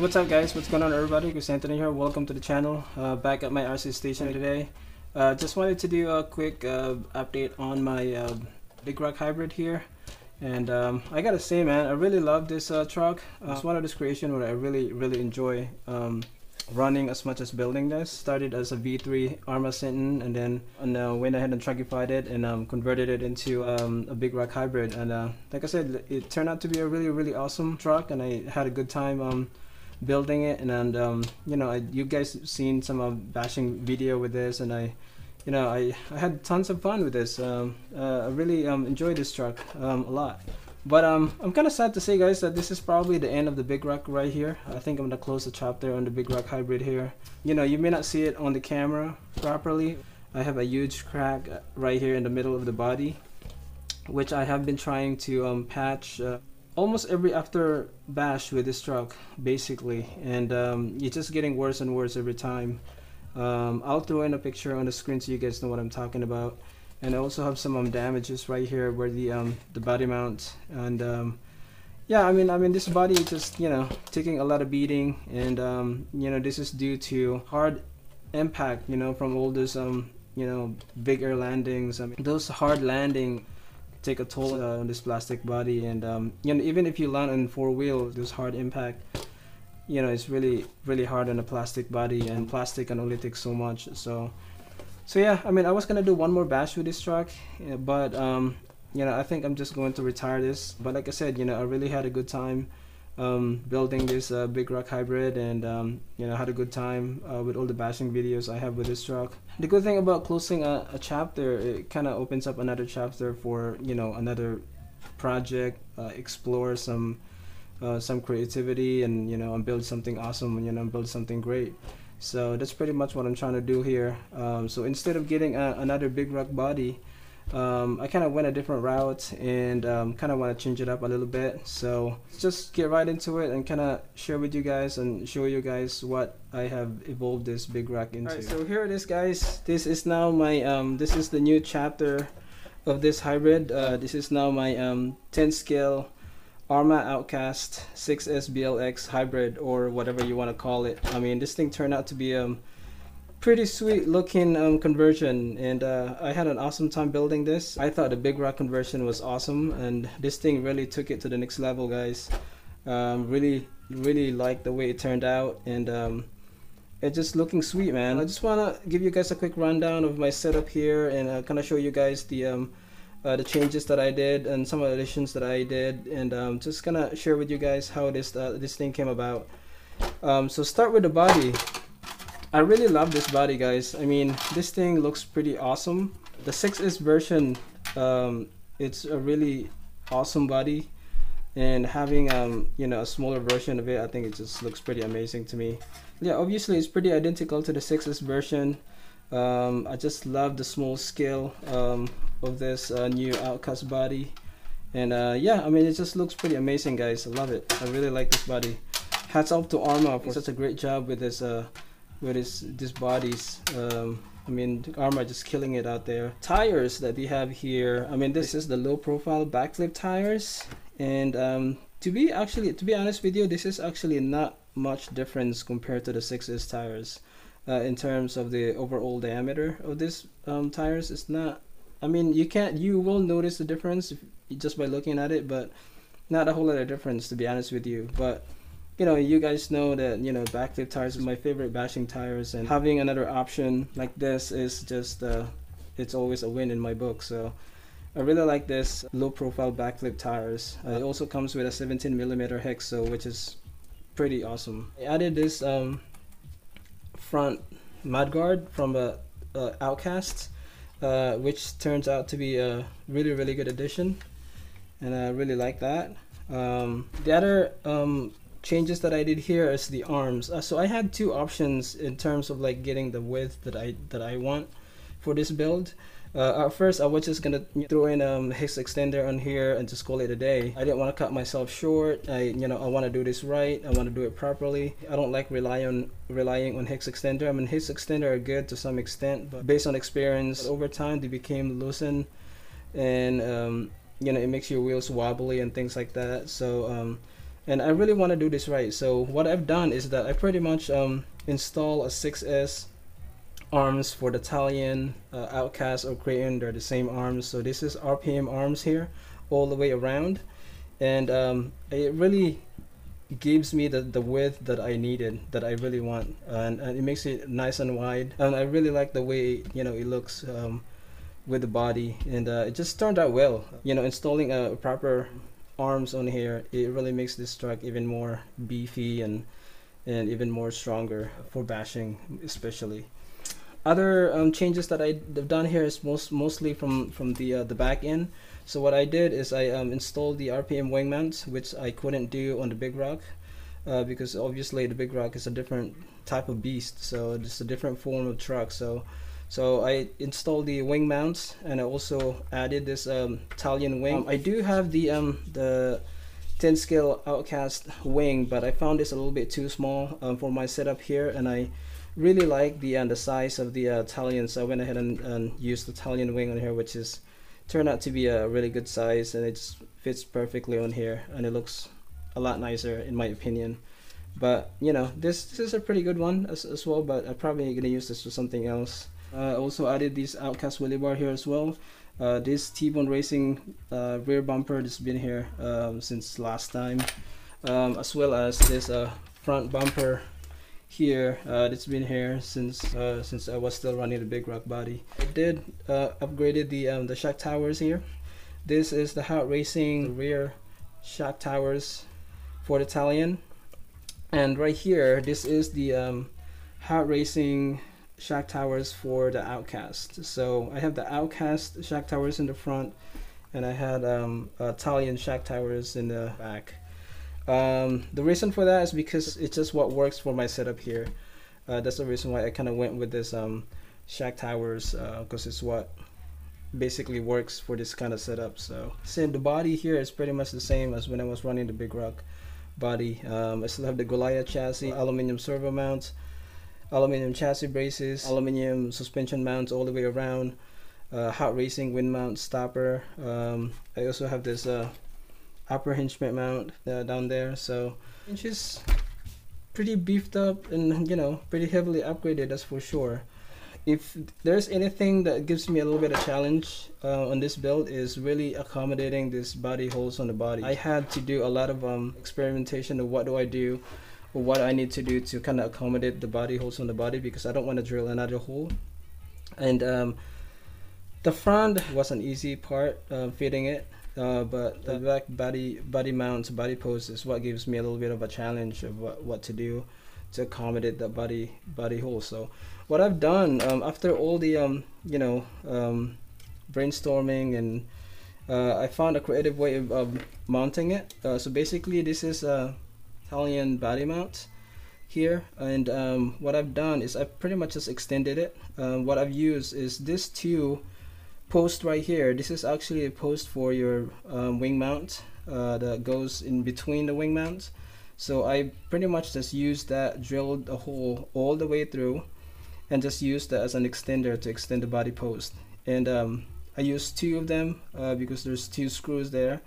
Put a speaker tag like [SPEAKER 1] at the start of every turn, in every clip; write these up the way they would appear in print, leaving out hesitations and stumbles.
[SPEAKER 1] What's up guys, what's going on everybody? Chris Anthony here, welcome to the channel. Back at my RC station today. Just wanted to do a quick update on my BLX Hybrid here. And I gotta say man, I really love this truck. It's one of those creations where I really enjoy running as much as building this. Started as a V3 Arrma Sinton, and then went ahead and truckified it and converted it into a BLX Hybrid. And like I said, it turned out to be a really awesome truck, and I had a good time building it. And you know, you guys seen some bashing video with this, and I had tons of fun with this. I really enjoyed this truck a lot. But I'm kind of sad to say guys that this is probably the end of the BLX right here. I think I'm gonna close the chapter on the BLX Hybrid here. You know, you may not see it on the camera properly. I have a huge crack right here in the middle of the body, which I have been trying to patch almost every after bash with this truck basically, and it's just getting worse and worse every time. I'll throw in a picture on the screen so you guys know what I'm talking about. And I also have some damages right here where the body mount, and yeah, I mean this body is just, you know, taking a lot of beating, and you know, this is due to hard impact, you know, from all those you know, big air landings. I mean, those hard landing take a toll on this plastic body, and you know, even if you land on four wheels, this hard impact, you know, it's really hard on a plastic body, and plastic can only take so much. So yeah, I mean, I was gonna do one more bash with this truck, but you know, I think I'm just going to retire this. But like I said, you know, I really had a good time building this BLX Hybrid, and you know, had a good time with all the bashing videos I have with this truck. The good thing about closing a chapter, it kind of opens up another chapter for, you know, another project, explore some creativity, and you know, and build something awesome, you know, build something great. So that's pretty much what I'm trying to do here. So instead of getting another BLX body, I kind of went a different route, and kind of want to change it up a little bit. So just get right into it and kind of share with you guys and show you guys what I have evolved this BLX into. Alright, so here it is guys. This is now my this is the new chapter of this hybrid. This is now my 10 scale Arrma Outcast 6S BLX Hybrid, or whatever you want to call it. I mean, this thing turned out to be pretty sweet looking conversion, and I had an awesome time building this. I thought the BLX conversion was awesome, and this thing really took it to the next level guys. Really like the way it turned out, and it's just looking sweet man. I just want to give you guys a quick rundown of my setup here, and kind of show you guys the changes that I did and some additions that I did, and just gonna share with you guys how this thing came about. So start with the body. I really love this body guys. I mean, this thing looks pretty awesome. The 6S version, it's a really awesome body, and having you know, a smaller version of it, I think it just looks pretty amazing to me. Yeah, obviously it's pretty identical to the 6S version. I just love the small scale of this new Outcast body, and yeah, I mean, it just looks pretty amazing guys. I love it. I really like this body. Hats off to Arrma for such a great job with this these bodies. I mean, Arrma just killing it out there. Tires that we have here, I mean, this is the low profile backflip tires, and to be honest with you, this is actually not much difference compared to the 6S tires. In terms of the overall diameter of this tires, it's not, I mean, you will notice the difference just by looking at it, but not a whole lot of difference, to be honest with you. But you know, you guys know that, you know, backflip tires is my favorite bashing tires, and having another option like this is just it's always a win in my book. So I really like this low profile backflip tires. It also comes with a 17mm hexo, which is pretty awesome. I added this front mudguard from Outcast, which turns out to be a really good addition, and I really like that. The other changes that I did here is the arms. So I had two options in terms of like getting the width that I want for this build. At first I was just gonna throw in a hex extender on here and just call it a day. I didn't want to cut myself short. I want to do this right. I want to do it properly. I don't like relying on hex extender. I mean, hex extender are good to some extent, but based on experience, over time they became loosened, and you know, it makes your wheels wobbly and things like that. So and I really want to do this right. So what I've done is that I pretty much install a 6S arms for the Italian Outcast or Creighton. They're the same arms. So this is RPM arms here all the way around, and it really gives me the width that I needed, that I really want, and it makes it nice and wide, and I really like the way, you know, it looks with the body, and it just turned out well. You know, installing a proper arms on here, it really makes this truck even more beefy and even more stronger for bashing especially. Other changes that I've done here is mostly from the back end. So what I did is I installed the RPM wing mounts, which I couldn't do on the Big Rock because obviously the Big Rock is a different type of beast, so it's a different form of truck. So I installed the wing mounts, and I also added this Italian wing. I do have the 10 scale Outcast wing, but I found this a little bit too small for my setup here, and I really like the size of the Italian, so I went ahead and used the Italian wing on here, which is turned out to be a really good size, and it just fits perfectly on here, and it looks a lot nicer in my opinion. But you know, this is a pretty good one as well, but I'm probably gonna use this for something else. I also added this Outcast wheelie bar here as well. This T-Bone Racing rear bumper that's been here since last time, as well as this front bumper here that's been here since I was still running the Big Rock body. I did upgraded the shock towers here. This is the Hot Racing rear shock towers for the Italian, and right here this is the Hot Racing shock towers for the Outcast. So I have the Outcast shock towers in the front, and I had Italian shock towers in the back. The reason for that is because it's just what works for my setup here. That's the reason why I kind of went with this shock towers, because it's what basically works for this kind of setup. So the body here is pretty much the same as when I was running the Big Rock body. I still have the Goliath chassis, aluminum servo mounts, aluminum chassis braces, aluminum suspension mounts all the way around, Hot Racing wind mount stopper. I also have this upper hinge mount down there, so it's just pretty beefed up and, you know, pretty heavily upgraded, that's for sure. If there's anything that gives me a little bit of challenge on this build, is really accommodating these body holes on the body. I had to do a lot of experimentation of what do I do, or what I need to do to kind of accommodate the body holes on the body, because I don't want to drill another hole. And the front was an easy part fitting it, but the back body mounts, body post is what gives me a little bit of a challenge of what to do to accommodate the body hole. So what I've done after all the you know, brainstorming, and I found a creative way of mounting it. So basically this is a Italian body mount here, and what I've done is I pretty much just extended it. What I've used is this two post right here. This is actually a post for your wing mount that goes in between the wing mounts. So I pretty much just used that, drilled a hole all the way through, and just used that as an extender to extend the body post. And I used two of them because there's two screws there.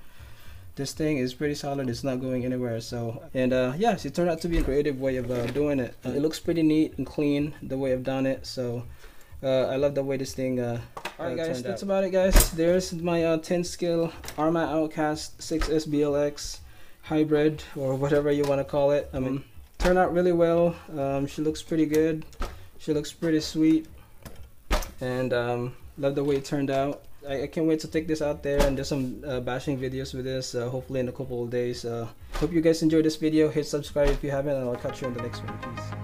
[SPEAKER 1] This thing is pretty solid, it's not going anywhere. So, and yes, it turned out to be a creative way of doing it. It looks pretty neat and clean the way I've done it. So I love the way this thing alright guys, that's about it guys. There's my 10 scale Arrma Outcast 6S BLX Hybrid, or whatever you want to call it. I mean, turned out really well. She looks pretty good, she looks pretty sweet, and love the way it turned out. I can't wait to take this out there and do some bashing videos with this, hopefully in a couple of days. Hope you guys enjoyed this video. Hit subscribe if you haven't, and I'll catch you on the next one. Peace.